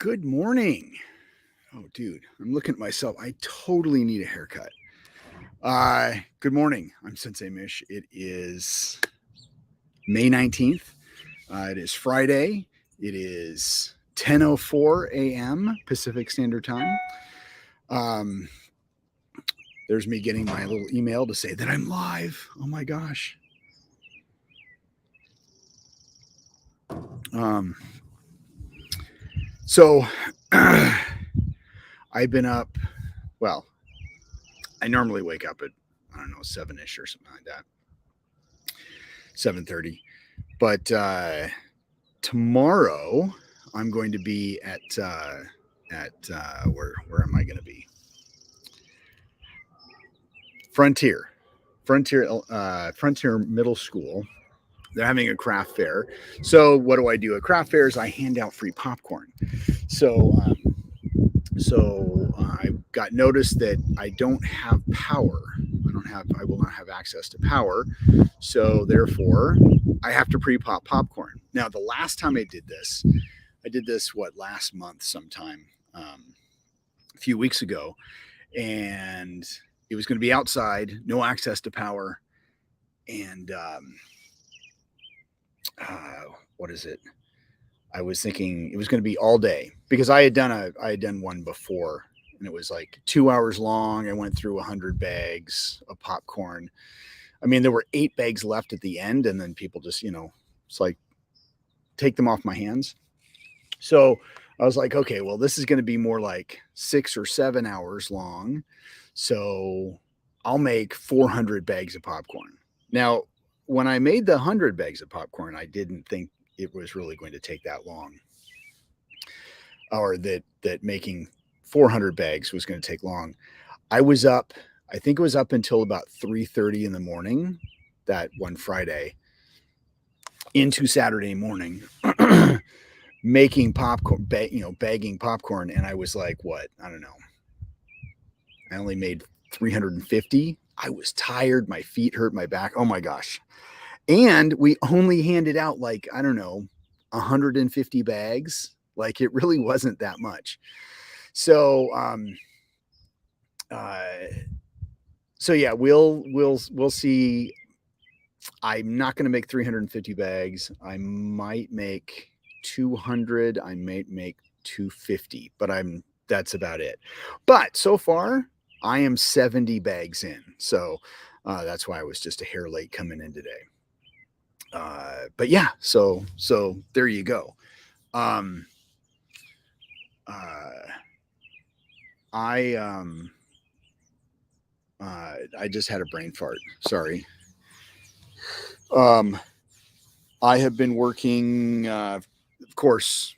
Good morning. Oh, dude, I'm looking at myself. I totally need a haircut. Good morning. I'm Sensei Mish. It is May 19th. It is Friday. It is 10:04 a.m. Pacific Standard Time. Um, there's me getting my little email to say that I'm live. Oh my gosh. Um, so I've been up. Well, I normally wake up at I don't know 7ish or something like that. 7:30. But tomorrow I'm going to be at where am I going to be? Frontier, Frontier Middle School. They're having a craft fair. So what do I do at craft fairs? I hand out free popcorn. So I got notice that I don't have power. I will not have access to power. So therefore, I have to pre-pop popcorn. Now, the last time I did this last month sometime, a few weeks ago, and it was going to be outside, no access to power, and what is it? I was thinking it was going to be all day because I had done one before, and it was like 2 hours long. I went through 100 bags of popcorn. I mean, there were 8 bags left at the end, and then people just it's like take them off my hands. So I was like, okay, well, this is going to be more like 6 or 7 hours long. So I'll make 400 bags of popcorn. Now, when I made the 100 bags of popcorn, I didn't think it was really going to take that long, or that making 400 bags was going to take long. I was up, I think it was up until about 3:30 in the morning that one Friday into Saturday morning making popcorn, bagging popcorn. And I was like, what? I don't know. I only made 350. I was tired. My feet hurt, my back. Oh my gosh. And we only handed out like, I don't know, 150 bags. Like it really wasn't that much. So, uh, so yeah, we'll see. I'm not going to make 350 bags. I might make 200. I might make 250, but that's about it. But so far, I am 70 bags in. So that's why I was just a hair late coming in today. But yeah, so there you go. Um, uh, I I just had a brain fart. Sorry. Um, I have been working, of course,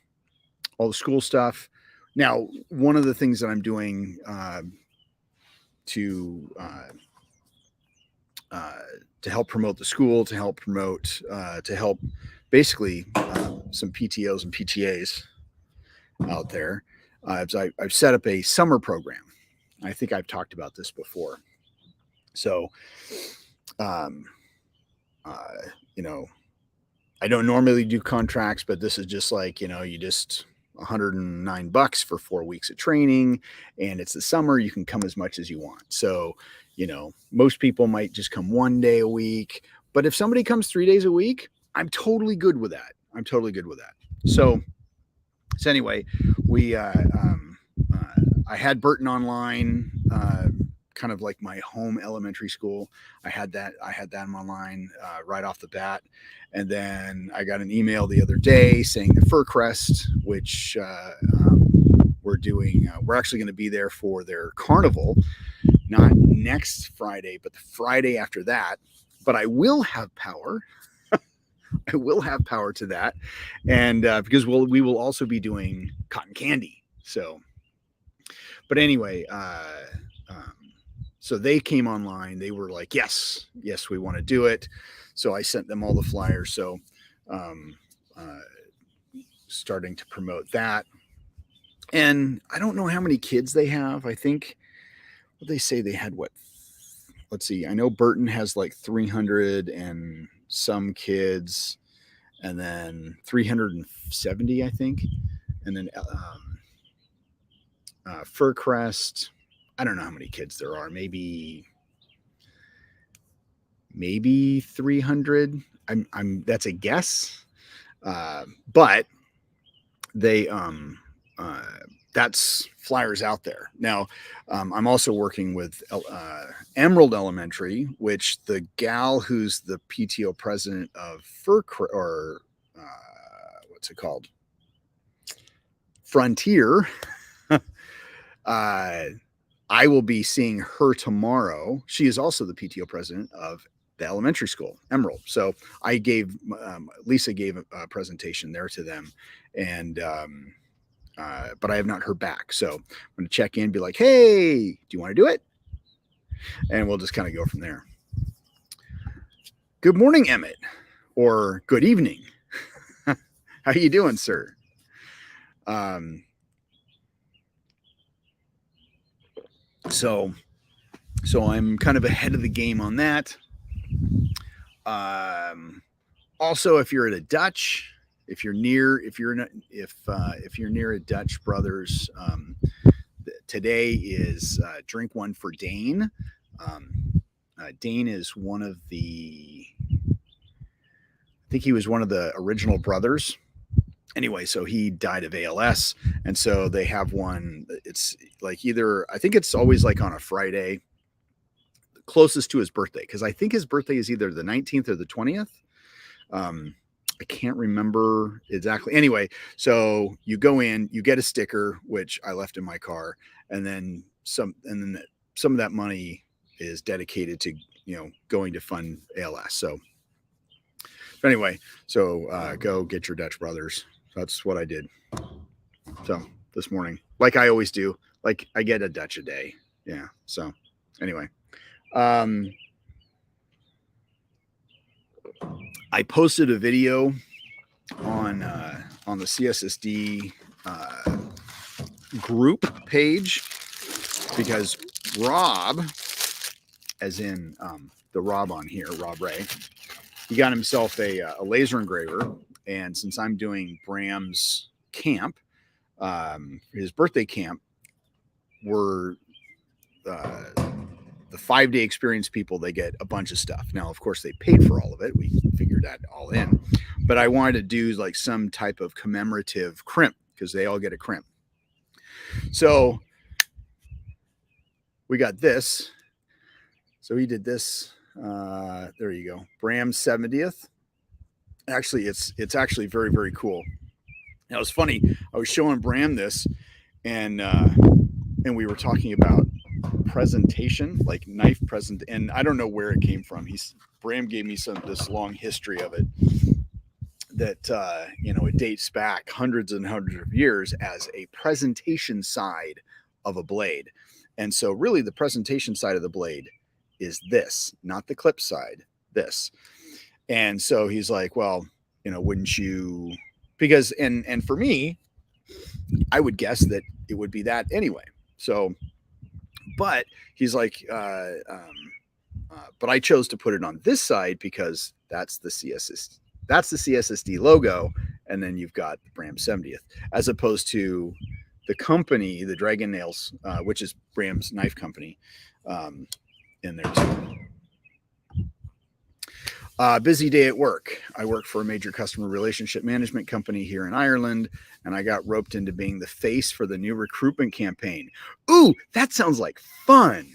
all the school stuff. Now, one of the things that I'm doing to uh, to help promote the school, to help basically some PTOs and PTAs out there. I've set up a summer program. I think I've talked about this before. So, um, uh, you know, I don't normally do contracts, but this is just like, you just $109 for 4 weeks of training, and it's the summer. You can come as much as you want. So, most people might just come one day a week, but if somebody comes 3 days a week, I'm totally good with that. I'm totally good with that. So anyway, we I had Burton online, kind of like my home elementary school. I had that online right off the bat, and then I got an email the other day saying the Furcrest, which we're doing. We're actually going to be there for their carnival, not next Friday, but the Friday after that. But I will have power. I will have power to that, and because we will also be doing cotton candy. So, but anyway, um, so they came online. They were like, "Yes, yes, we want to do it." So I sent them all the flyers. So, um, uh, starting to promote that, and I don't know how many kids they have. I think what they say they had what. Let's see. I know Burton has like 300 and some kids, and then 370, I think, and then Fircrest. I don't know how many kids there are. Maybe 300. That's a guess. But they that's flyers out there now. I'm also working with Emerald Elementary, which the gal who's the PTO president of what's it called, Frontier. I will be seeing her tomorrow. She is also the PTO president of the elementary school, Emerald. So I gave Lisa gave a presentation there to them, and but I have not heard back. So I'm going to check in, be like, "Hey, do you want to do it?" And we'll just kind of go from there. Good morning, Emmett, or good evening. How you doing, sir? So I'm kind of ahead of the game on that. Also, if you're at a Dutch, if you're near a Dutch Brothers, today is drink one for Dane. Dane is one of the, I think he was one of the original brothers. Anyway, so he died of ALS, and so they have one. It's like either, I think it's always like on a Friday, closest to his birthday, because I think his birthday is either the 19th or the 20th. I can't remember exactly. Anyway, so you go in, you get a sticker, which I left in my car, and then some of that money is dedicated to, going to fund ALS. So anyway, go get your Dutch Brothers. That's what I did. So this morning, like I always do, like I get a Dutch a day. Yeah. So anyway, I posted a video on the CSSD group page because Rob, as in the Rob on here, Rob Ray, he got himself a laser engraver, and since I'm doing Bram's camp, his birthday camp, we're the 5-day experience people, they get a bunch of stuff. Now, of course, they paid for all of it. We figured that all in. But I wanted to do like some type of commemorative crimp because they all get a crimp. So we got this. So he did this. There you go. Bram's 70th. Actually, it's actually very, very cool. Now, it's funny. I was showing Bram this, and we were talking about presentation, like knife present, and I don't know where it came from. Bram gave me this long history of it that it dates back hundreds and hundreds of years as a presentation side of a blade. And so really the presentation side of the blade is this, not the clip side, this. And so he's like, well, wouldn't you, because and for me, I would guess that it would be that anyway. So but he's like, but I chose to put it on this side because that's the CSSD logo, and then you've got the Bram 70th, as opposed to the company, the Dragon Nails, which is Bram's knife company, in there too. Busy day at work. I work for a major customer relationship management company here in Ireland, and I got roped into being the face for the new recruitment campaign. Ooh, that sounds like fun.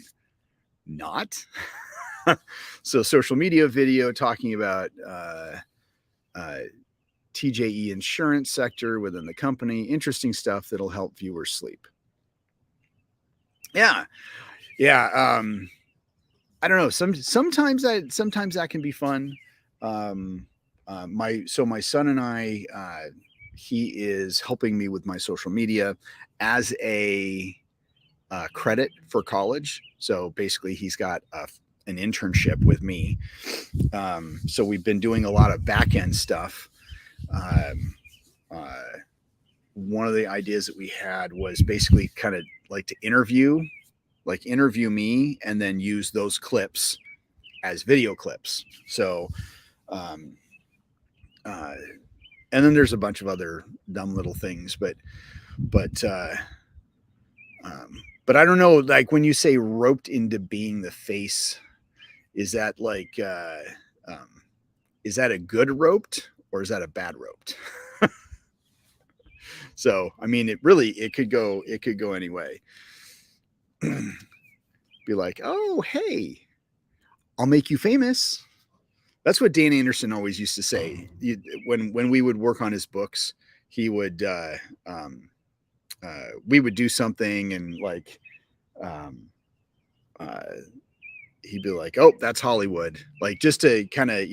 Not. So social media video talking about TJE insurance sector within the company. Interesting stuff that'll help viewers sleep. Yeah. I don't know. Sometimes that can be fun. My son and I, he is helping me with my social media as a credit for college. So basically, he's got an internship with me. So we've been doing a lot of back end stuff. One of the ideas that we had was basically kind of like to interview me and then use those clips as video clips. So, and then there's a bunch of other dumb little things, but But I don't know, like when you say roped into being the face, is that like, is that a good roped or is that a bad roped? So, I mean, it could go any way. Be like, oh, hey, I'll make you famous. That's what Dan Anderson always used to say. When we would work on his books, he would, we would do something and like, um, he'd be like, oh, that's Hollywood. Like just to kind of,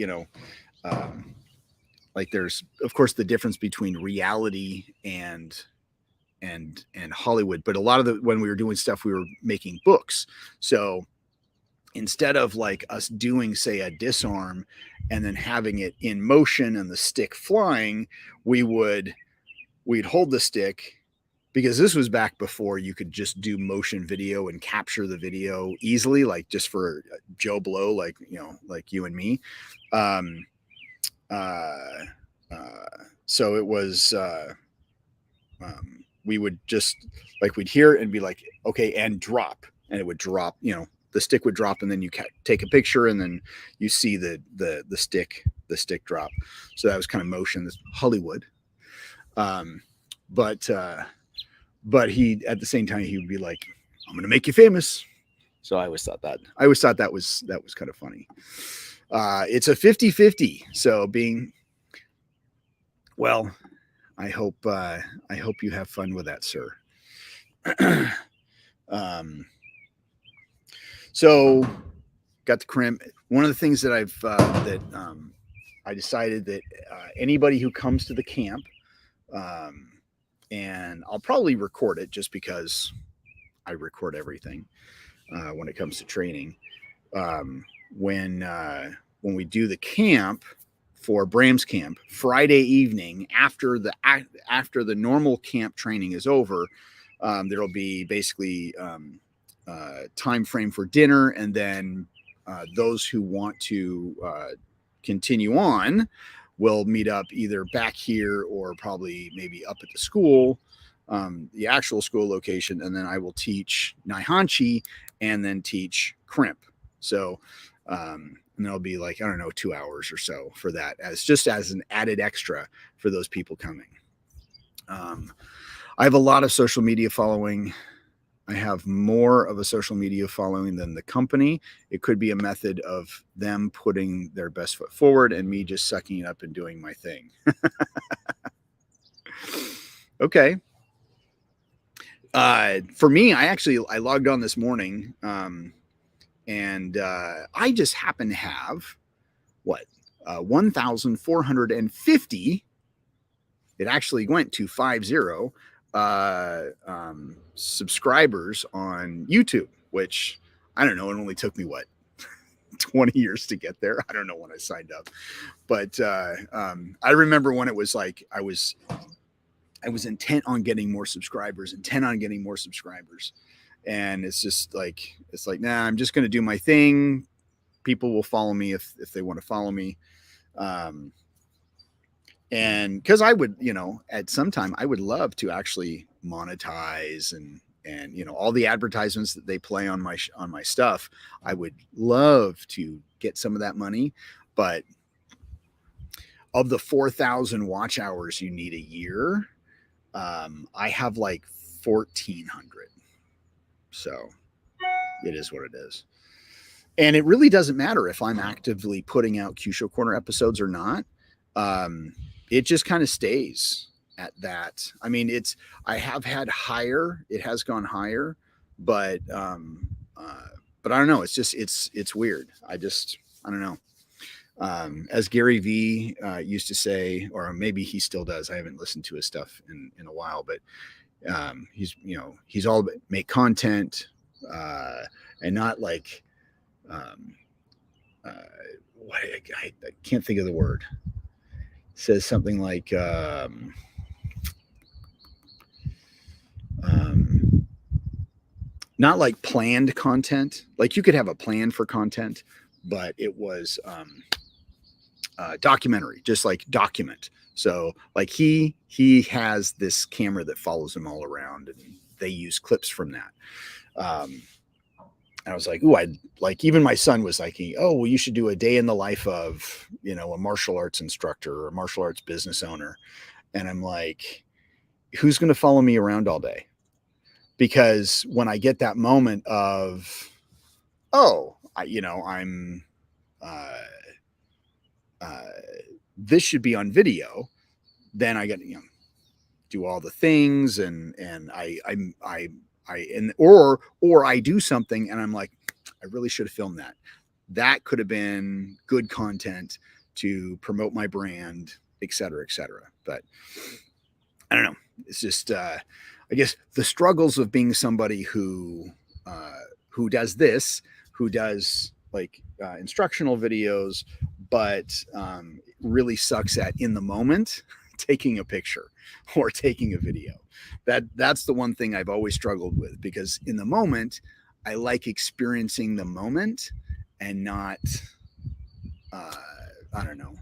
like there's of course the difference between reality and Hollywood, but a lot of when we were doing stuff, we were making books. So instead of like us doing, say, a disarm and then having it in motion and the stick flying, we'd hold the stick, because this was back before you could just do motion video and capture the video easily, like just for Joe Blow, like, like you and me. So it was, we would just like, we'd hear it and be like, okay, and drop, and it would drop, the stick would drop, and then you take a picture, and then you see the stick drop. So that was kind of motion, this Hollywood. But he, at the same time, he would be like, I'm going to make you famous. So I always thought that was kind of funny. It's a 50-50. So well, I hope you have fun with that, sir. So got the crimp. One of the things that I decided that anybody who comes to the camp, and I'll probably record it just because I record everything when it comes to training. When we do the camp for Bram's camp, Friday evening after the normal camp training is over, there'll be basically time frame for dinner, and then those who want to continue on will meet up either back here or probably maybe up at the school, the actual school location, and then I will teach Naihanchi and then teach Crimp. So and there'll be like, I don't know, 2 hours or so for that, as an added extra for those people coming. I have a lot of social media following. I have more of a social media following than the company. It could be a method of them putting their best foot forward and me just sucking it up and doing my thing. Okay. For me, I logged on this morning, and I just happen to have 1,450. It actually went to 50 subscribers on YouTube, which I don't know. It only took me 20 years to get there. I don't know when I signed up, but I remember when it was like I was intent on getting more subscribers, and it's just like, nah, I'm just going to do my thing. People will follow me if they want to follow me. And because I would, at some time I would love to actually monetize and all the advertisements that they play on my stuff. I would love to get some of that money, but of the 4,000 watch hours you need a year, I have like 1,400. So it is what it is. And it really doesn't matter if I'm actively putting out Kyusho Corner episodes or not. It just kind of stays at that. I mean, I have had higher, it has gone higher, but I don't know. It's just, it's weird. I don't know. As Gary V used to say, or maybe he still does, I haven't listened to his stuff in a while, but he's all about make content, and not like, I can't think of the word. Says something like, not like planned content. Like you could have a plan for content, but it was documentary, just like document. So like he has this camera that follows him all around, and they use clips from that. I was like, ooh, I like, even my son was like, oh, well, you should do a day in the life of, a martial arts instructor or a martial arts business owner. And I'm like, who's going to follow me around all day? Because when I get that moment of, oh, I'm, this should be on video, then I get, do all the things and or I do something and I'm like, I really should have filmed that. That could have been good content to promote my brand, et cetera, et cetera. But I don't know. It's just, I guess the struggles of being somebody who does this, who does like instructional videos, but really sucks at in the moment taking a picture or taking a video. That's the one thing I've always struggled with, because in the moment I like experiencing the moment and not I don't know,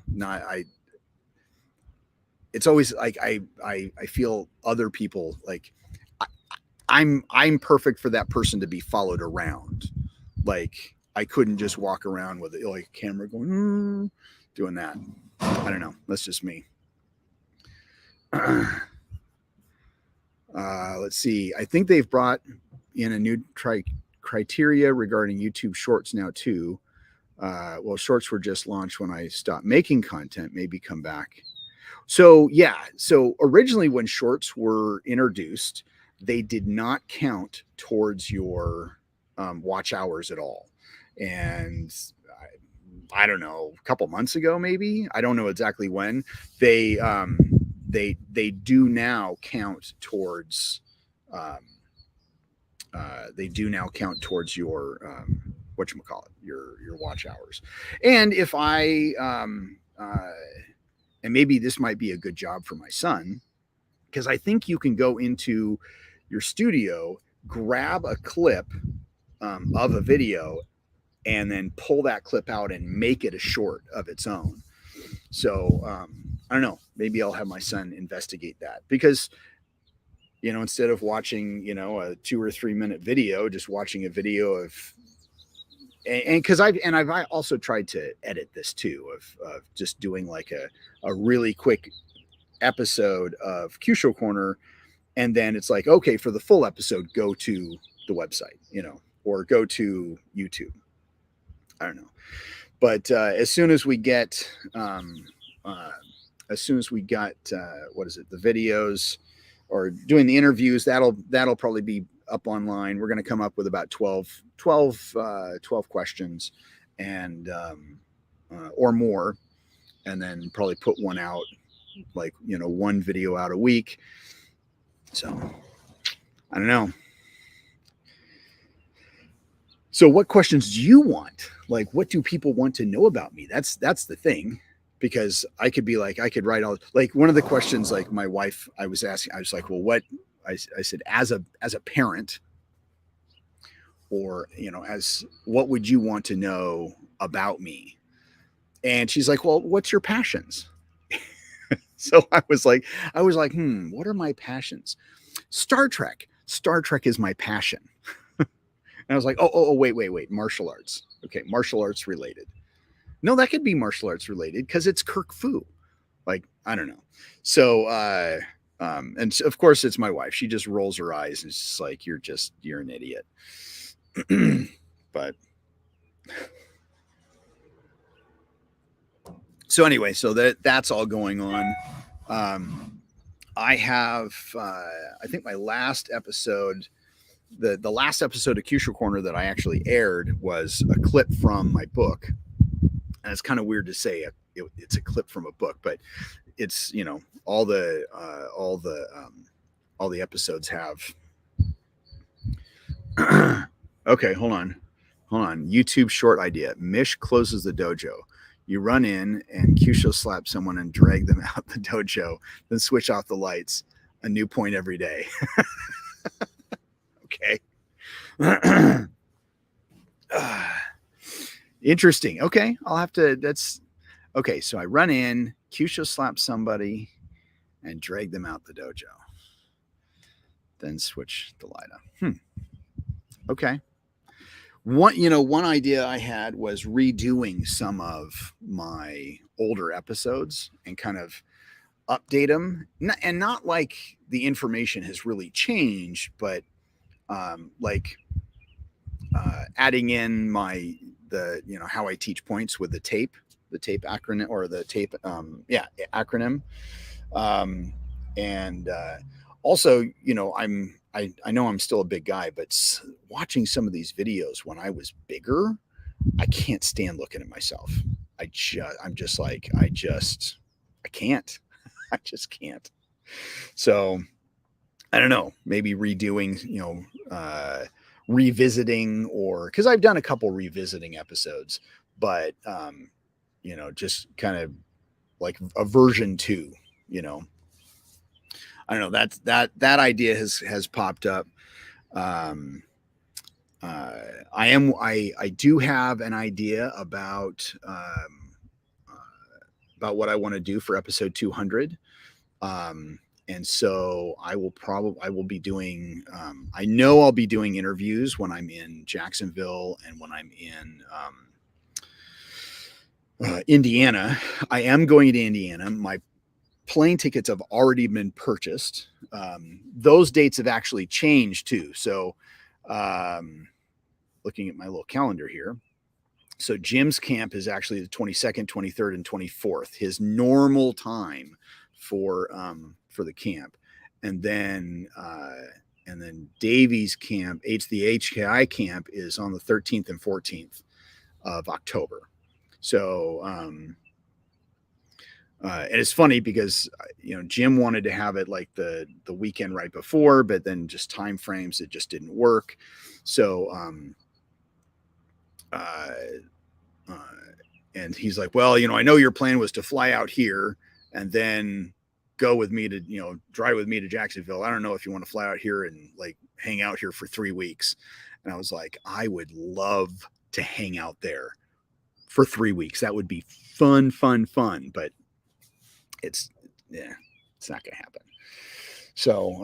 it's always like I feel other people like I'm perfect for that person to be followed around. Like I couldn't just walk around with like a camera going doing that. I don't know. That's just me. Let's see. I think they've brought in a new criteria regarding YouTube Shorts now too. Well, Shorts were just launched when I stopped making content. Maybe come back. So yeah. So originally, when Shorts were introduced, they did not count towards your watch hours at all. And I don't know, a couple months ago, maybe, I don't know exactly when, they do now count towards your whatchamacallit, your watch hours. And if I and maybe this might be a good job for my son, because I think you can go into your studio, grab a clip of a video, and then pull that clip out and make it a short of its own. So I don't know, maybe I'll have my son investigate that, because instead of watching a 2 or 3 minute video, just watching a video of, and because I've also tried to edit this too, of just doing like a really quick episode of Kyusho Corner, and then it's like, okay, for the full episode, go to the website, or go to YouTube. I don't know. But as soon as we got what is it, the videos or doing the interviews, that'll probably be up online. We're going to come up with about 12 questions and or more, and then probably put one out, like one video out a week. So I don't know. So what questions do you want? Like, what do people want to know about me? That's the thing, because I could write all, like, one of the questions, like my wife, I was asking, I was like, well, what, I said, as a parent, or, as, what would you want to know about me? And she's like, well, what's your passions? So I was like, what are my passions? Star Trek is my passion. And I was like, oh, wait, martial arts. Okay, martial arts related. No, that could be martial arts related because it's Kirk Fu. Like, I don't know. So, and of course it's my wife. She just rolls her eyes and it's just like, you're an idiot. But so anyway, so that's all going on. I have, I think my last episode, the last episode of Kyusho Corner that I actually aired was a clip from my book. And it's kind of weird to say it's a clip from a book, but it's, all the episodes have. Okay, hold on. YouTube short idea. Mish closes the dojo. You run in and Kyusho slaps someone and drag them out the dojo, then switch off the lights. A new point every day. Okay. Interesting. Okay. I'll have to, okay. So I run in, Kyusho slaps somebody and drag them out the dojo. then switch to LiDA. Okay. One idea I had was redoing some of my older episodes and kind of update them, and not like the information has really changed, but like adding in how I teach points with the tape acronym, or the tape acronym, and also, I know I'm still a big guy, but watching some of these videos when I was bigger, I can't stand looking at myself. I can't. I just can't. So I don't know, maybe redoing, revisiting, or because I've done a couple revisiting episodes, but just kind of like a version 2, I don't know, that idea has popped up. I do have an idea about what I want to do for episode 200. And so I will be doing, I know I'll be doing interviews when I'm in Jacksonville and when I'm in Indiana. I am going to Indiana. My plane tickets have already been purchased. Those dates have actually changed too. So looking at my little calendar here. So Jim's camp is actually the 22nd, 23rd, and 24th, his normal time for the camp. And then Davy's camp, the HKI camp, is on the 13th and 14th of October. So and it's funny because Jim wanted to have it like the weekend right before, but then just time frames, it just didn't work. So and he's like, well, I know your plan was to fly out here and then go with me to, drive with me to Jacksonville. I don't know if you want to fly out here and like hang out here for 3 weeks. And I was like, I would love to hang out there for 3 weeks. That would be fun. But it's not going to happen. So,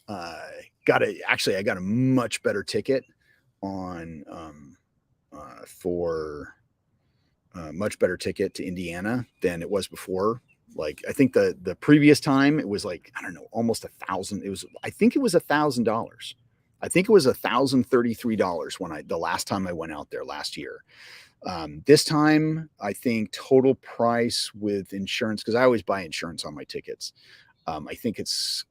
I got a much better ticket on, much better ticket to Indiana than it was before. Like, I think the previous time it was like, I don't know, almost $1,000. I think it was $1,000. I think it was $1,033 the last time I went out there last year. This time, I think total price with insurance, because I always buy insurance on my tickets. I think it's,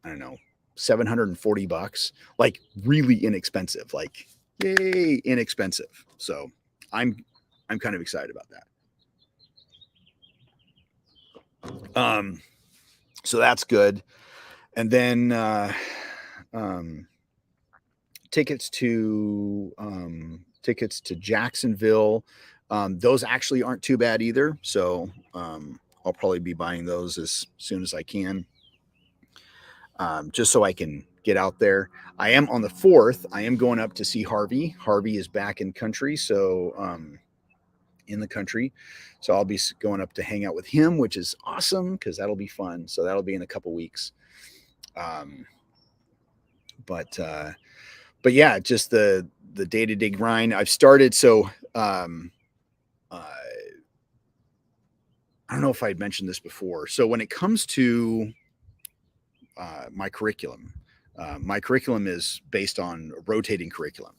I don't know, $740, like really inexpensive, like yay, inexpensive. So I'm kind of excited about that. So that's good. And then tickets to Jacksonville, those actually aren't too bad either. So I'll probably be buying those as soon as I can, just so I can get out there. I am on the 4th. I am going up to see Harvey. Harvey is back in country. So in the country. So I'll be going up to hang out with him, which is awesome because that'll be fun. So that'll be in a couple weeks. But yeah, just the day-to-day grind I've started. So I don't know if I'd mentioned this before. So when it comes to my curriculum is based on a rotating curriculum.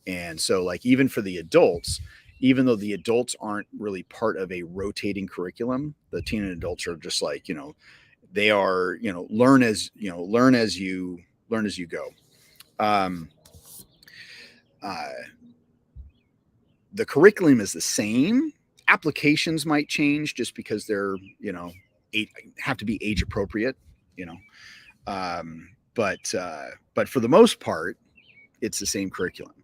And so like, even for the adults, even though the adults aren't really part of a rotating curriculum, the teen and adults are just like, they are, learn as you go. The curriculum is the same. Applications might change just because they're, have to be age appropriate, but for the most part, it's the same curriculum.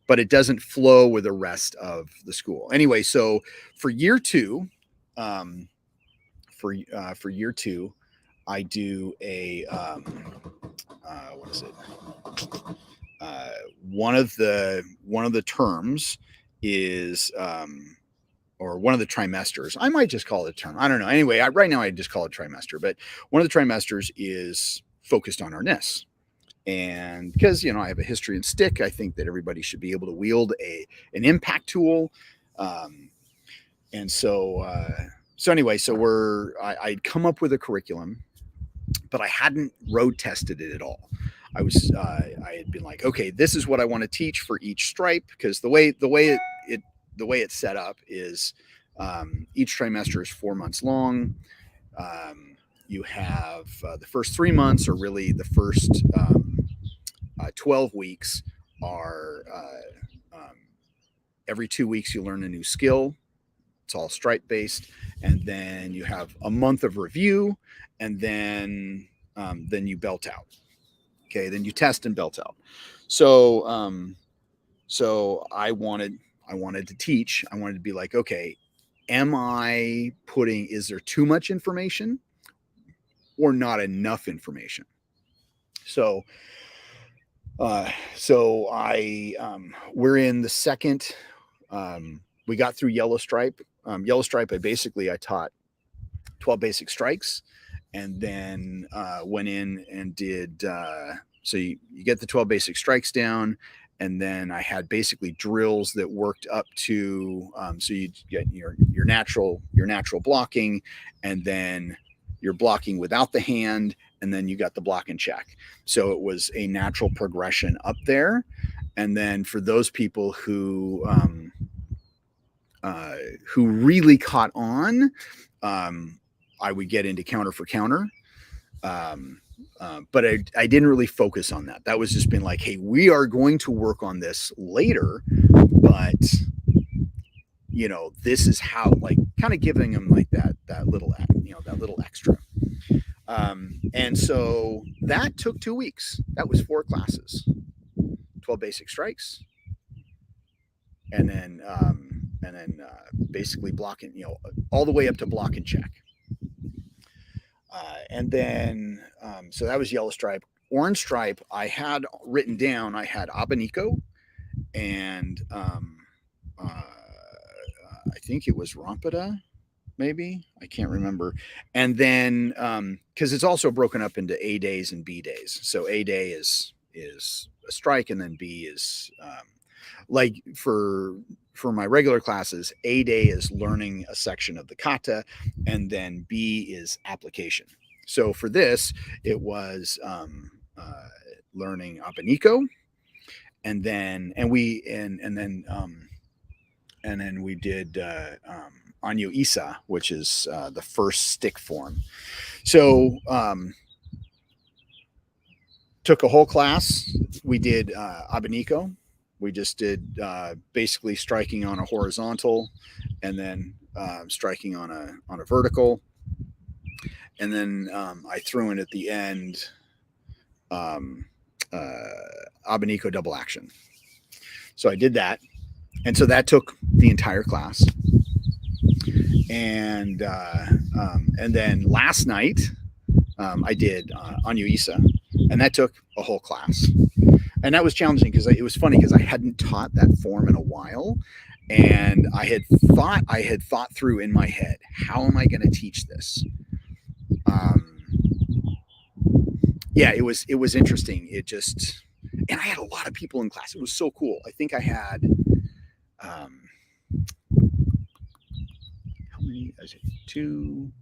But it doesn't flow with the rest of the school. Anyway, so for year 2, for year 2, I do a what is it? One of the terms is or one of the trimesters. I might just call it a term. I don't know. Anyway, right now I just call it trimester, but one of the trimesters is focused on our NIS. And because, I have a history in stick, I think that everybody should be able to wield an impact tool. And so anyway, I'd come up with a curriculum, but I hadn't road tested it at all. I had been like, okay, this is what I want to teach for each stripe, because the way it's set up is each trimester is 4 months long. You have the first 3 months, or really the first 12 weeks are every 2 weeks you learn a new skill. It's all stripe based, and then you have a month of review, and then you belt out. Okay, then you test and belt out. So I wanted to teach. I wanted to be like, okay, is there too much information or not enough information? So we're in the second. We got through Yellow Stripe. Yellow Stripe, I taught 12 basic strikes, and then went in and did. So you get the 12 basic strikes down, and then I had basically drills that worked up to. So you get your natural blocking, and then you're blocking without the hand, and then you got the block and check. So it was a natural progression up there. And then for those people who really caught on, I would get into counter for counter. But I didn't really focus on that. That was just been like, hey, we are going to work on this later, but this is how, like, kind of giving them like that little extra. And so that took 2 weeks. That was 4 classes, 12 basic strikes, and then basically blocking, all the way up to block and check. And then, so that was Yellow Stripe. Orange Stripe, I had written down, I had Abanico, and I think it was Rampada, maybe. I can't remember. And then, because it's also broken up into A days and B days. So A day is a strike, and then B is like for my regular classes, A day is learning a section of the kata, and then B is application. So for this, it was learning Abanico, and then we did Anyo Isa, which is the first stick form. So took a whole class. We did Abanico. We just did basically striking on a horizontal, and then striking on a vertical, and then I threw in at the end Abanico double action. So I did that, and so that took the entire class. And then last night I did Anyo Isa, and that took a whole class. And that was challenging because it was funny because I hadn't taught that form in a while, and I had thought through in my head, how am I going to teach this? Yeah, it was interesting. And I had a lot of people in class. It was so cool. I think I had how many? Is it 2,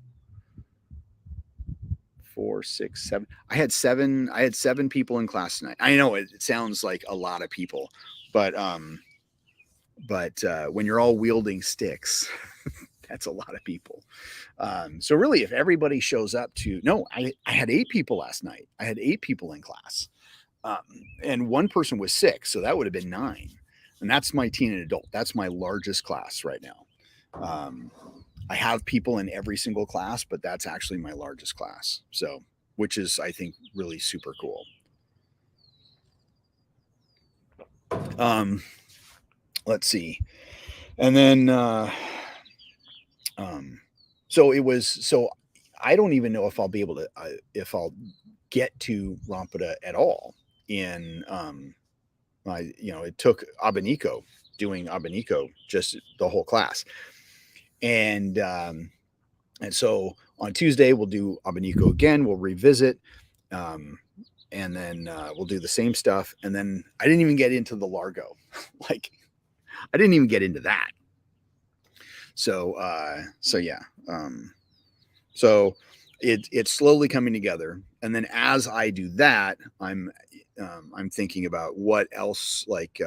4, 6, 7? I had seven people in class tonight. I know it sounds like a lot of people, but when you're all wielding sticks, that's a lot of people. So really, if everybody shows up I had 8 people last night. I had 8 people in class, and one person was sick, so that would have been 9. And that's my teen and adult. That's my largest class right now. I have people in every single class, but that's actually my largest class. So, which is, I think, really super cool. Let's see. And then, so I don't even know if I'll be able to, if I'll get to Rampada at all in, it took doing Abanico, just the whole class. And so on Tuesday we'll do Abanico again. We'll revisit, and then we'll do the same stuff. And then I didn't even get into the Largo, like I didn't even get into that. So yeah. So it's slowly coming together, and then as I do that, I'm thinking about what else, like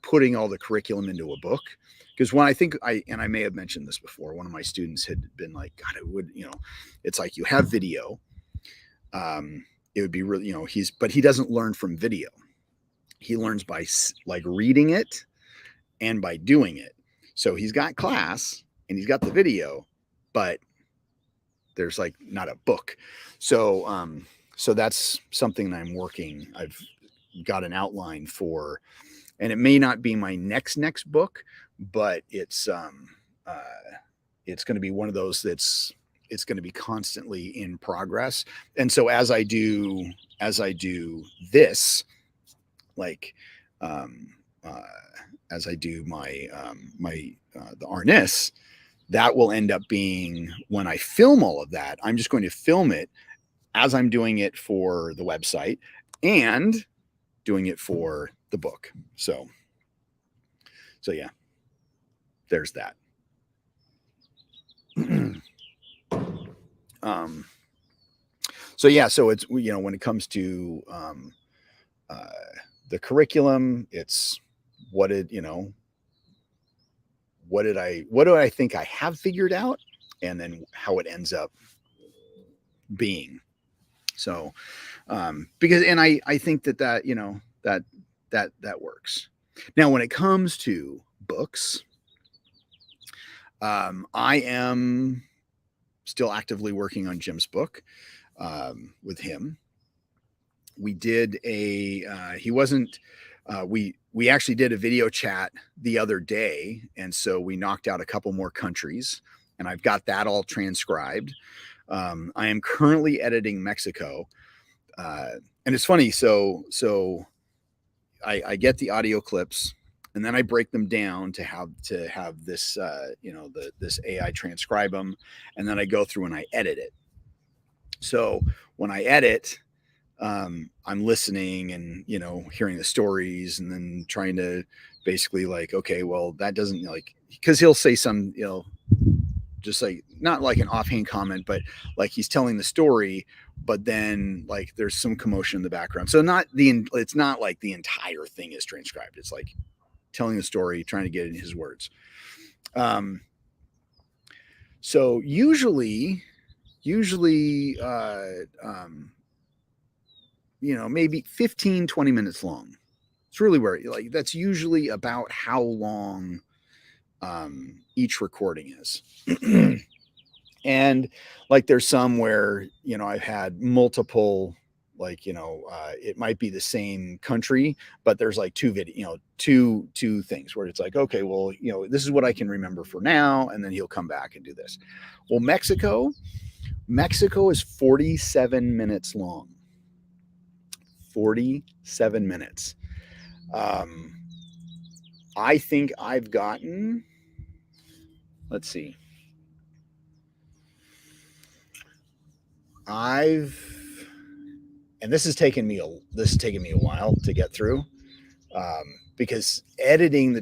putting all the curriculum into a book. Because when I may have mentioned this before, one of my students had been like, God, it would, it's like you have video. It would be really, but he doesn't learn from video. He learns by like reading it and by doing it. So he's got class and he's got the video, but there's like not a book. So so that's something I'm working. I've got an outline for, and it may not be my next book, but it's going to be one of those it's going to be constantly in progress. And so as I do this, like as I do my the Arnis, that will end up being, when I film all of that, I'm just going to film it as I'm doing it for the website and doing it for the book. So yeah, there's that. So yeah, so it's, when it comes to the curriculum, it's what do I think I have figured out, and then how it ends up being. So because, and I think that that works. Now when it comes to books, I am still actively working on Jim's book with him. We did we actually did a video chat the other day, and so we knocked out a couple more countries, and I've got that all transcribed. I am currently editing Mexico, and it's funny. So I get the audio clips, and then I break them down to have this, this AI transcribe them, and then I go through and I edit it. So when I edit, I'm listening and, hearing the stories, and then trying to basically like, okay, well, that doesn't, like, because he'll say some, just like, not like an offhand comment, but like he's telling the story, but then like there's some commotion in the background. So it's not like the entire thing is transcribed. It's like telling the story, trying to get in his words. So usually, maybe 15, 20 minutes long. It's really where, like, that's usually about how long each recording is. And like, there's some where, I've had multiple, like, it might be the same country, but there's like two things where it's like, okay, well, this is what I can remember for now. And then he'll come back and do this. Well, Mexico is 47 minutes long. 47 minutes. I think I've gotten, let's see. And this has taken me a while to get through, because editing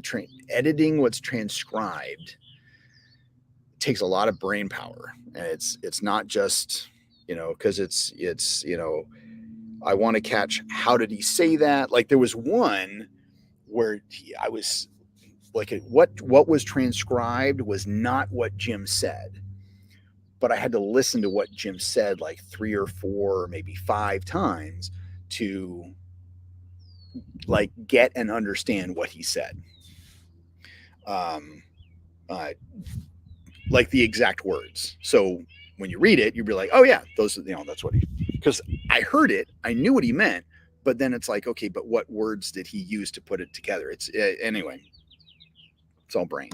what's transcribed takes a lot of brain power, and it's not just, because it's I want to catch, how did he say that? Like, there was one where I was like, what was transcribed was not what Jim said, but I had to listen to what Jim said like 3 or 4, or maybe 5 times to like get and understand what he said. Like the exact words. So when you read it, you'd be like, oh yeah, those, that's what because I heard it, I knew what he meant, but then it's like, okay, but what words did he use to put it together? It's anyway, it's all brain.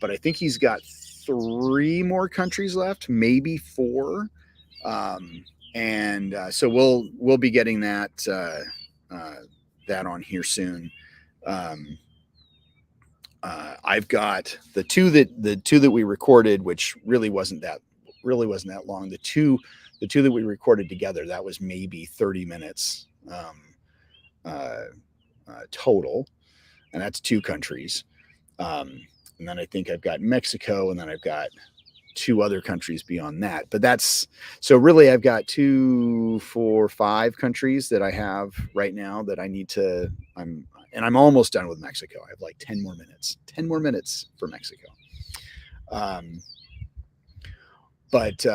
But I think he's got 3 more countries left, maybe 4. And so we'll be getting that on here soon. I've got the two that we recorded, which really wasn't that long. The two that we recorded together, that was maybe 30 minutes total, and that's 2 countries. And then I think I've got Mexico, and then I've got 2 other countries beyond that. But that's so really I've got 2, 4, 5 countries that I have right now that I need to. I'm almost done with Mexico. I have like 10 more minutes. 10 more minutes for Mexico. But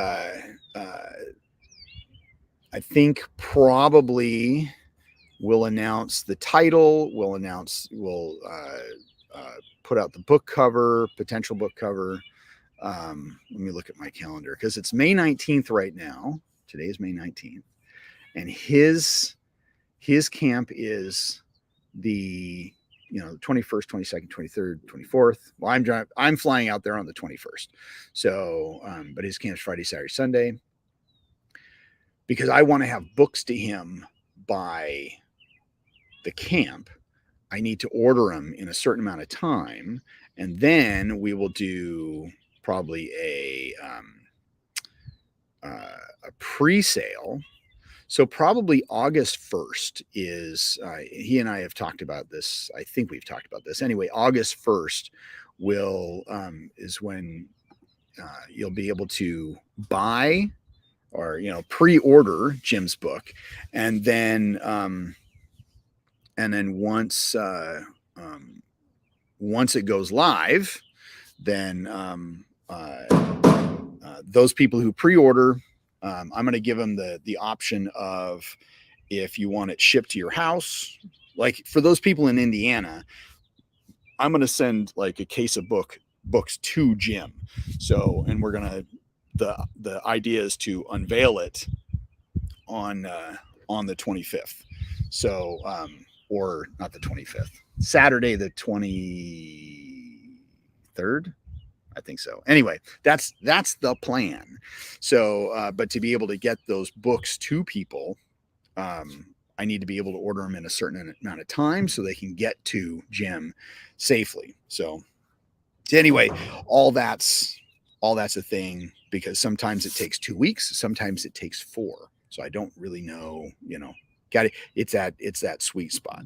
I think probably we'll announce the title. We'll put out the book cover, potential book cover. Let me look at my calendar because it's May 19th right now. Today is May 19th, and his camp is the 21st, 22nd, 23rd, 24th. Well, I'm flying out there on the 21st. So, but his camp's Friday, Saturday, Sunday, because I want to have books to him by the camp. I need to order them in a certain amount of time, and then we will do probably a pre-sale. So probably August 1st is, he and I have talked about this. I think we've talked about this. Anyway, August 1st is when you'll be able to buy or, pre-order Jim's book. And then once it goes live, then those people who pre-order, I'm going to give them the option of if you want it shipped to your house. Like for those people in Indiana, I'm going to send like a case of books to Jim. So, and we're going to, the idea is to unveil it on the 25th. So, or not the 25th, Saturday, the 23rd. I think so. Anyway, that's the plan. So, but to be able to get those books to people, I need to be able to order them in a certain amount of time so they can get to Jim safely. So anyway, all that's a thing because sometimes it takes 2 weeks, sometimes it takes 4. So I don't really know, it's that sweet spot.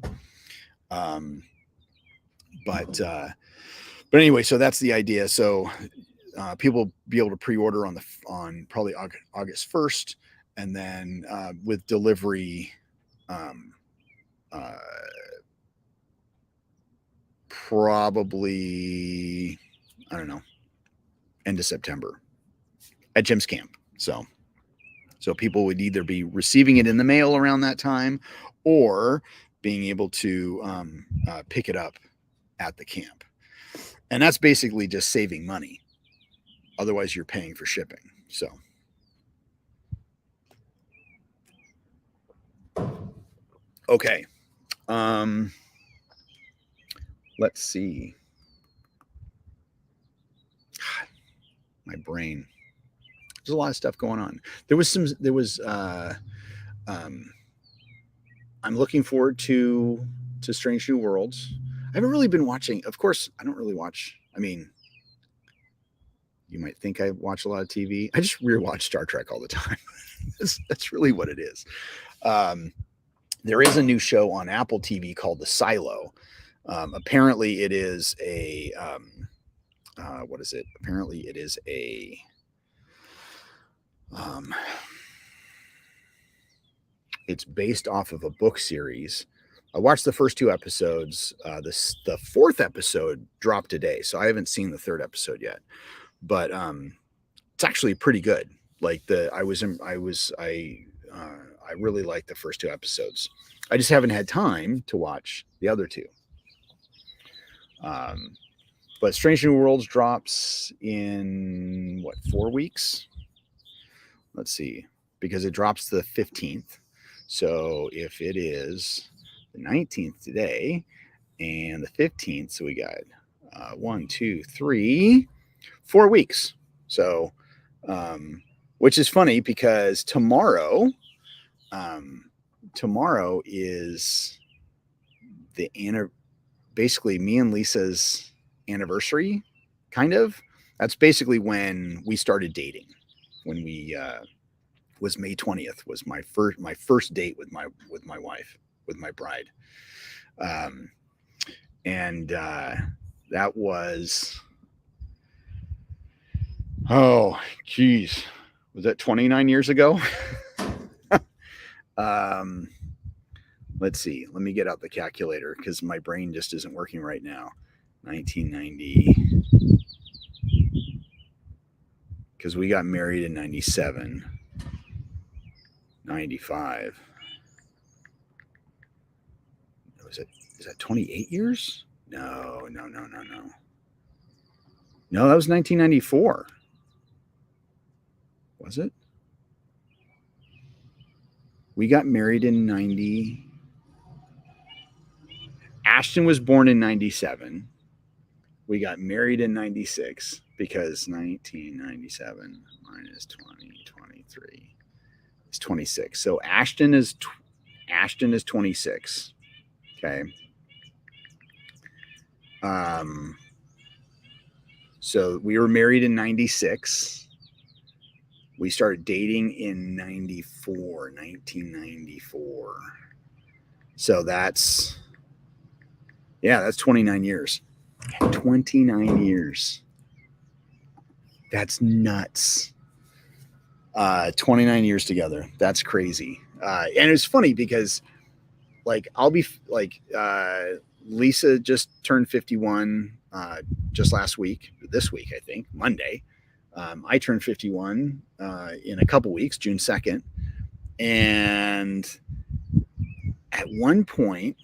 But anyway, so that's the idea. So people be able to pre-order on probably August 1st, and then with delivery probably, I don't know, end of September at Jim's camp. So people would either be receiving it in the mail around that time or being able to pick it up at the camp. And that's basically just saving money. Otherwise, you're paying for shipping. So, okay. Let's see. God, my brain. There's a lot of stuff going on. I'm looking forward to Strange New Worlds. I haven't really been watching. Of course, I don't really watch. I mean, you might think I watch a lot of TV. I just rewatch Star Trek all the time. That's really what it is. There is a new show on Apple TV called The Silo. Apparently, it is a what is it? Apparently, it is a it's based off of a book series. I watched the first 2 episodes. The 4th episode dropped today, so I haven't seen the 3rd episode yet. But it's actually pretty good. Like I really like the first 2 episodes. I just haven't had time to watch the other 2. But Strange New Worlds drops in 4 weeks? Let's see, because it drops the 15th. So if it is the 19th today and the 15th, so we got 1, 2, 3, 4 weeks. So, which is funny because tomorrow is basically me and Lisa's anniversary, kind of. That's basically when we started dating. When we was May 20th was my first date with my wife, with my bride. And that was, oh geez, was that 29 years ago? Let's see, let me get out the calculator because my brain just isn't working right now. 1990, because we got married in 97, 95. Is that 28 years? No. No, that was 1994. Was it? We got married in 90. Ashton was born in 97. We got married in 96 because 1997 minus 2023 is 26. So Ashton is 26. Okay. So we were married in 96. We started dating in 1994. So that's 29 years. 29 years. That's nuts. 29 years together. That's crazy. And it's funny because Lisa just turned 51 just this week, I think, Monday. I turned 51 in a couple weeks, June 2nd. And at one point,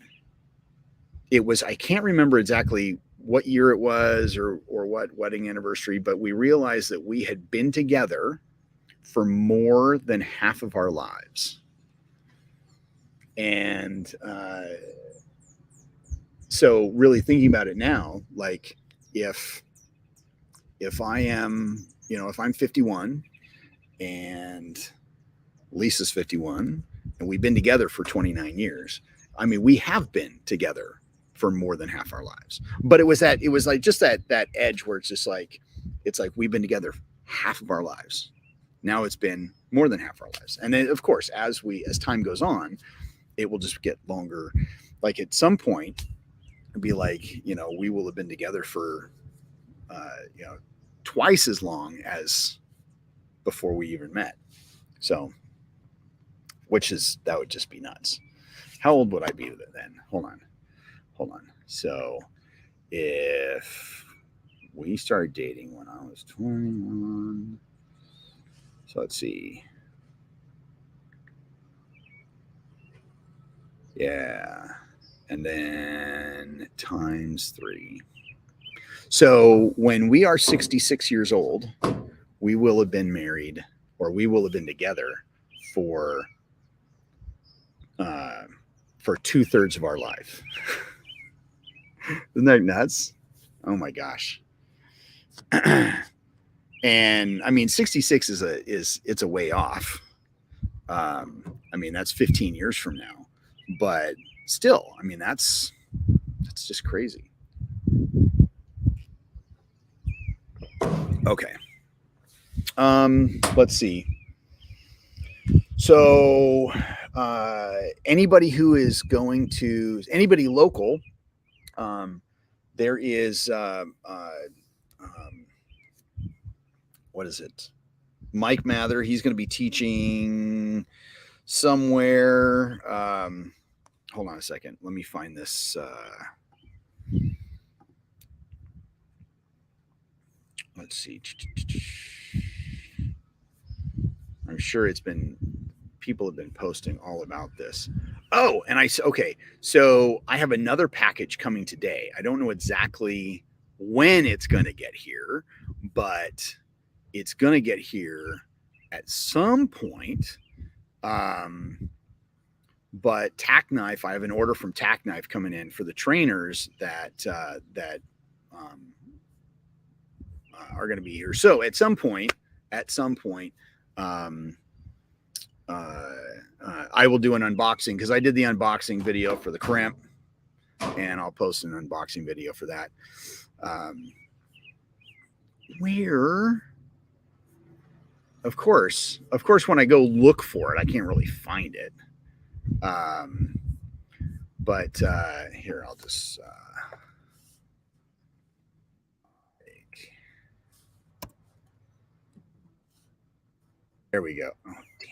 it was, I can't remember exactly what year it was or what wedding anniversary, but we realized that we had been together for more than half of our lives. And so really thinking about it now, like if I am, if I'm 51 and Lisa's 51 and we've been together for 29 years, I mean, we have been together for more than half our lives. But it was like just that edge where it's like we've been together half of our lives. Now it's been more than half our lives. And then of course, as time goes on, it will just get longer. Like at some point it'd be like, we will have been together for, twice as long as before we even met. So, that would just be nuts. How old would I be then? Hold on. So if we started dating when I was 21, so let's see. Yeah. And then times 3. So when we are 66 years old, we will have been married, or we will have been together for 2/3 of our life. Isn't that nuts? Oh my gosh. And I mean, 66 it's a way off. I mean, that's 15 years from now, but still, I mean, that's just crazy. Okay. Let's see. So, anybody local, there is, what is it? Mike Mather. He's going to be teaching somewhere. Hold on a second. Let me find this. Let's see. I'm sure people have been posting all about this. Oh, and okay. So I have another package coming today. I don't know exactly when it's going to get here, but it's going to get here at some point. But Tack Knife, I have an order from Tack Knife coming in for the trainers that are going to be here. So at some point, I will do an unboxing, because I did the unboxing video for the crimp, and I'll post an unboxing video for that. Um, where, of course, when I go look for it, I can't really find it. But here, I'll just there we go. Oh, damn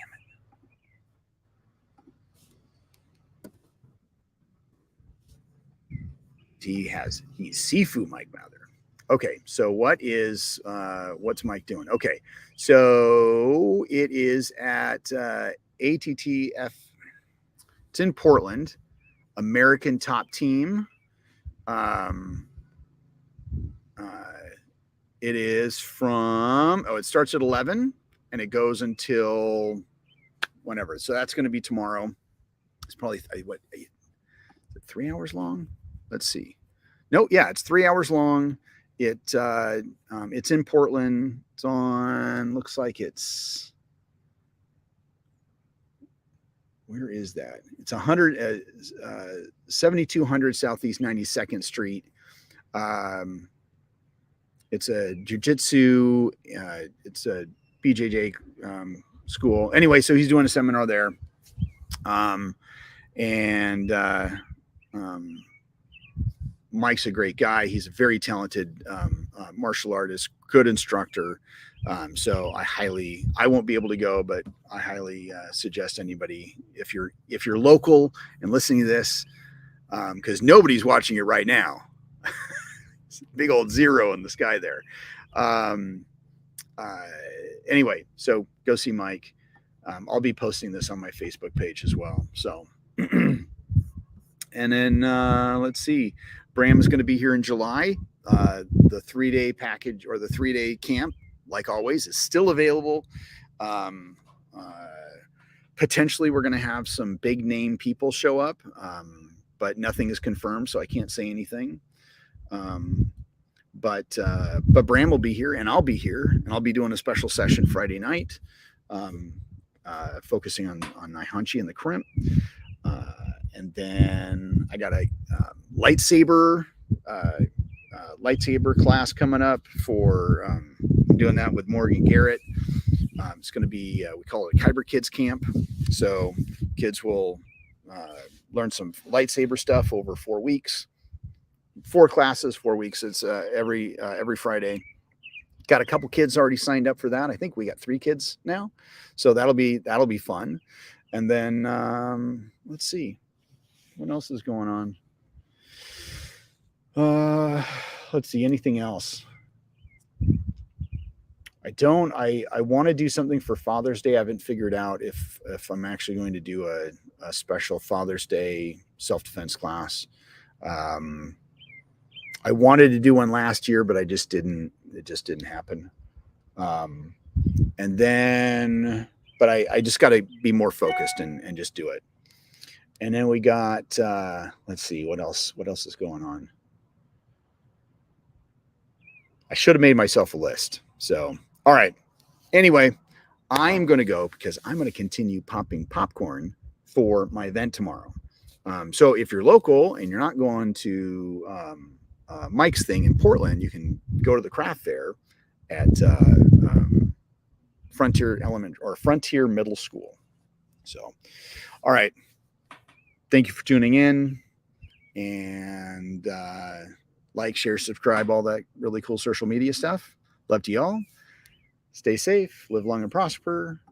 it. He's Sifu Mike Mather. Okay, so what's Mike doing? Okay, so it is at ATTF. It's in Portland. American Top Team. Um, it is from it starts at 11 and it goes until whenever. So that's going to be tomorrow. It's probably what 3 hours long. Let's see. No, yeah, it's 3 hours long. It's in Portland. It's on. Looks like it's. Where is that? It's 7200 Southeast 92nd Street. It's a jiu-jitsu. It's a BJJ school. Anyway, so he's doing a seminar there. Mike's a great guy. He's a very talented martial artist, good instructor. So I won't be able to go, but I highly suggest anybody, if you're local and listening to this, because nobody's watching it right now. Big old zero in the sky there. Anyway, so go see Mike. I'll be posting this on my Facebook page as well. So, and then let's see. Bram is going to be here in July. The 3-day package or the 3-day camp, like always, is still available. Potentially, we're going to have some big name people show up, but nothing is confirmed, so I can't say anything. But Bram will be here, and I'll be here, and I'll be doing a special session Friday night, focusing on Naihanchi and the Crimp. And then I got a lightsaber class coming up for doing that with Morgan Garrett. It's going to be we call it a Kyber Kids Camp, so kids will learn some lightsaber stuff over 4 weeks. 4 classes, 4 weeks. It's every Friday. Got a couple kids already signed up for that. I think we got 3 kids now, so that'll be fun. And then let's see. What else is going on? Let's see. Anything else? I want to do something for Father's Day. I haven't figured out if I'm actually going to do a special Father's Day self-defense class. I wanted to do one last year, but it just didn't happen. And then, but I just got to be more focused and just do it. And then we got, let's see, what else is going on? I should have made myself a list. So, all right. Anyway, I'm going to go because I'm going to continue popping popcorn for my event tomorrow. So if you're local and you're not going to Mike's thing in Portland, you can go to the craft fair at Frontier Middle School. So, all right. Thank you for tuning in, and like, share, subscribe, all that really cool social media stuff. Love to y'all. Stay safe, live long and prosper.